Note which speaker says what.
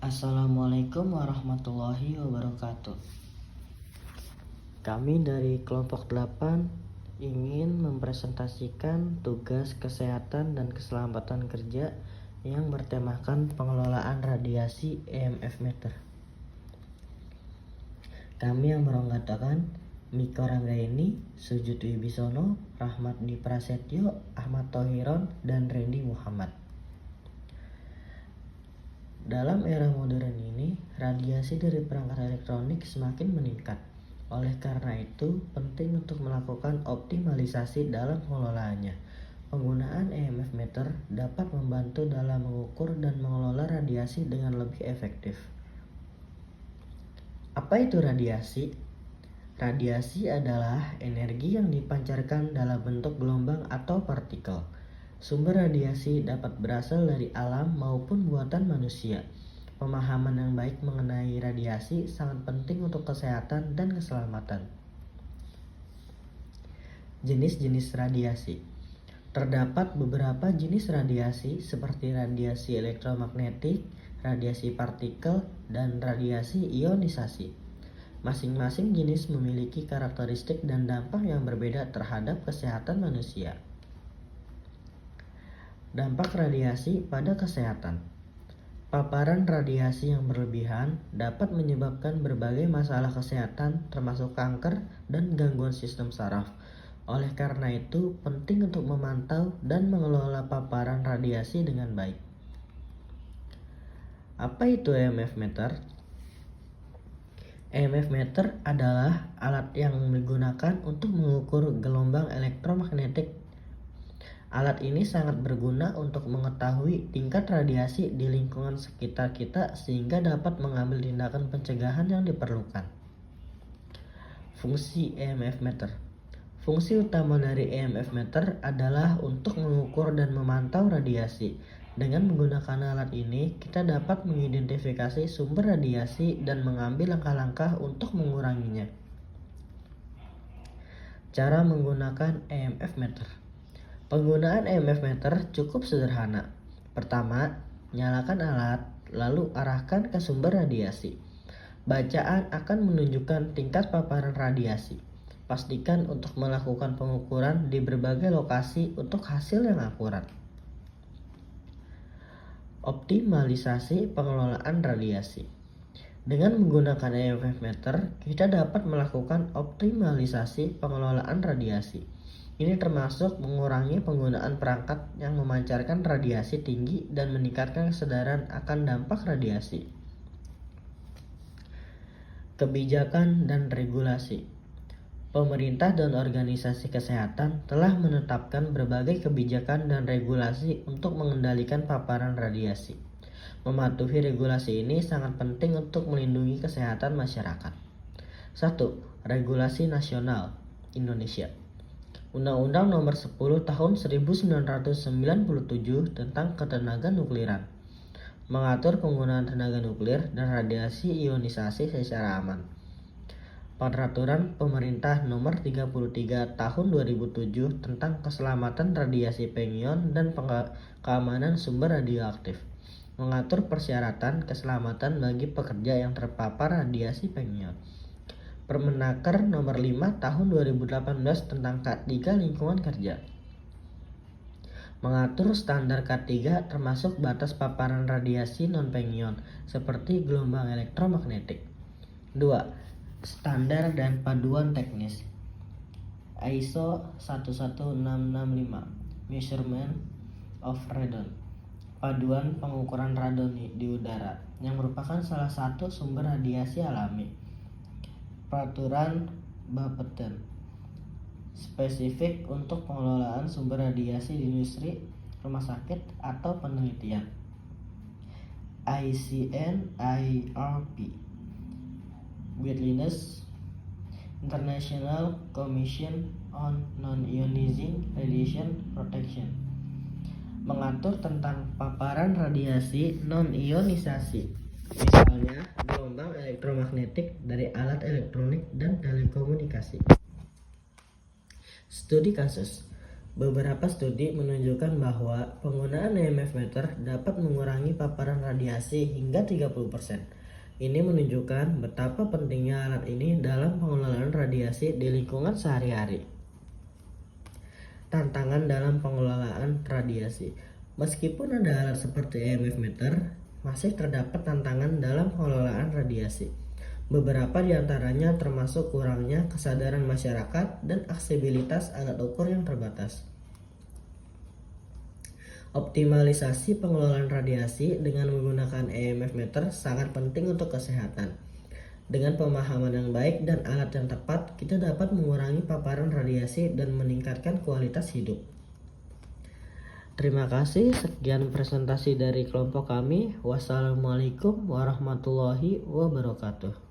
Speaker 1: Assalamualaikum warahmatullahi wabarakatuh. Kami dari kelompok 8 ingin mempresentasikan tugas kesehatan dan keselamatan kerja yang bertemakan pengelolaan radiasi EMF meter. Kami yang beranggotakan Miko Ranggaini, Sujud Wibisono, Rahmat Di Prasetyo, Ahmad Thohiron, dan Randy Muhammad. Dalam era modern ini, radiasi dari perangkat elektronik semakin meningkat. Oleh karena itu, penting untuk melakukan optimalisasi dalam pengelolaannya. Penggunaan EMF meter dapat membantu dalam mengukur dan mengelola radiasi dengan lebih efektif. Apa itu radiasi? Radiasi adalah energi yang dipancarkan dalam bentuk gelombang atau partikel. Sumber radiasi dapat berasal dari alam maupun buatan manusia. Pemahaman yang baik mengenai radiasi sangat penting untuk kesehatan dan keselamatan. Jenis-jenis radiasi. Terdapat beberapa jenis radiasi seperti radiasi elektromagnetik, radiasi partikel, dan radiasi ionisasi. Masing-masing jenis memiliki karakteristik dan dampak yang berbeda terhadap kesehatan manusia. Dampak radiasi pada kesehatan. Paparan radiasi yang berlebihan dapat menyebabkan berbagai masalah kesehatan termasuk kanker dan gangguan sistem saraf. Oleh karena itu, penting untuk memantau dan mengelola paparan radiasi dengan baik. Apa itu EMF meter? EMF meter adalah alat yang digunakan untuk mengukur gelombang elektromagnetik. Alat ini sangat berguna untuk mengetahui tingkat radiasi di lingkungan sekitar kita sehingga dapat mengambil tindakan pencegahan yang diperlukan. Fungsi EMF meter. Fungsi utama dari EMF meter adalah untuk mengukur dan memantau radiasi. Dengan menggunakan alat ini, kita dapat mengidentifikasi sumber radiasi dan mengambil langkah-langkah untuk menguranginya. Cara menggunakan EMF meter. Penggunaan EMF meter cukup sederhana. Pertama, nyalakan alat, lalu arahkan ke sumber radiasi. Bacaan akan menunjukkan tingkat paparan radiasi. Pastikan untuk melakukan pengukuran di berbagai lokasi untuk hasil yang akurat. Optimalisasi pengelolaan radiasi. Dengan menggunakan EMF meter, kita dapat melakukan optimalisasi pengelolaan radiasi. Ini termasuk mengurangi penggunaan perangkat yang memancarkan radiasi tinggi dan meningkatkan kesadaran akan dampak radiasi. Kebijakan dan regulasi. Pemerintah dan organisasi kesehatan telah menetapkan berbagai kebijakan dan regulasi untuk mengendalikan paparan radiasi. Mematuhi regulasi ini sangat penting untuk melindungi kesehatan masyarakat. 1. Regulasi Nasional Indonesia. Undang-Undang Nomor 10 Tahun 1997 tentang Ketenaga Nukliran mengatur penggunaan tenaga nuklir dan radiasi ionisasi secara aman. Peraturan Pemerintah Nomor 33 Tahun 2007 tentang Keselamatan Radiasi Pengion dan Keamanan Sumber Radioaktif mengatur persyaratan keselamatan bagi pekerja yang terpapar radiasi pengion. Permenaker Nomor 5 Tahun 2018 tentang K3 Lingkungan Kerja mengatur standar K3 termasuk batas paparan radiasi non-pengion seperti gelombang elektromagnetik. 2. Standar dan paduan teknis ISO 11665 Measurement of Radon, paduan pengukuran radon di udara yang merupakan salah satu sumber radiasi alami. Peraturan Bapeten spesifik untuk pengelolaan sumber radiasi di industri, rumah sakit, atau penelitian. ICN-IRP Guidelines International Commission on Non-Ionizing Radiation Protection mengatur tentang paparan radiasi non-ionisasi, misalnya gelombang elektromagnetik dari alat elektronik dan telekomunikasi. Studi kasus. Beberapa studi menunjukkan bahwa penggunaan EMF meter dapat mengurangi paparan radiasi hingga 30%. Ini menunjukkan betapa pentingnya alat ini dalam pengelolaan radiasi di lingkungan sehari-hari. Tantangan dalam pengelolaan radiasi. Meskipun ada alat seperti EMF meter, masih terdapat tantangan dalam pengelolaan radiasi. Beberapa di antaranya termasuk kurangnya kesadaran masyarakat dan aksesibilitas alat ukur yang terbatas. Optimalisasi pengelolaan radiasi dengan menggunakan EMF meter sangat penting untuk kesehatan. Dengan pemahaman yang baik dan alat yang tepat, kita dapat mengurangi paparan radiasi dan meningkatkan kualitas hidup. Terima kasih, sekian presentasi dari kelompok kami. Wassalamualaikum warahmatullahi wabarakatuh.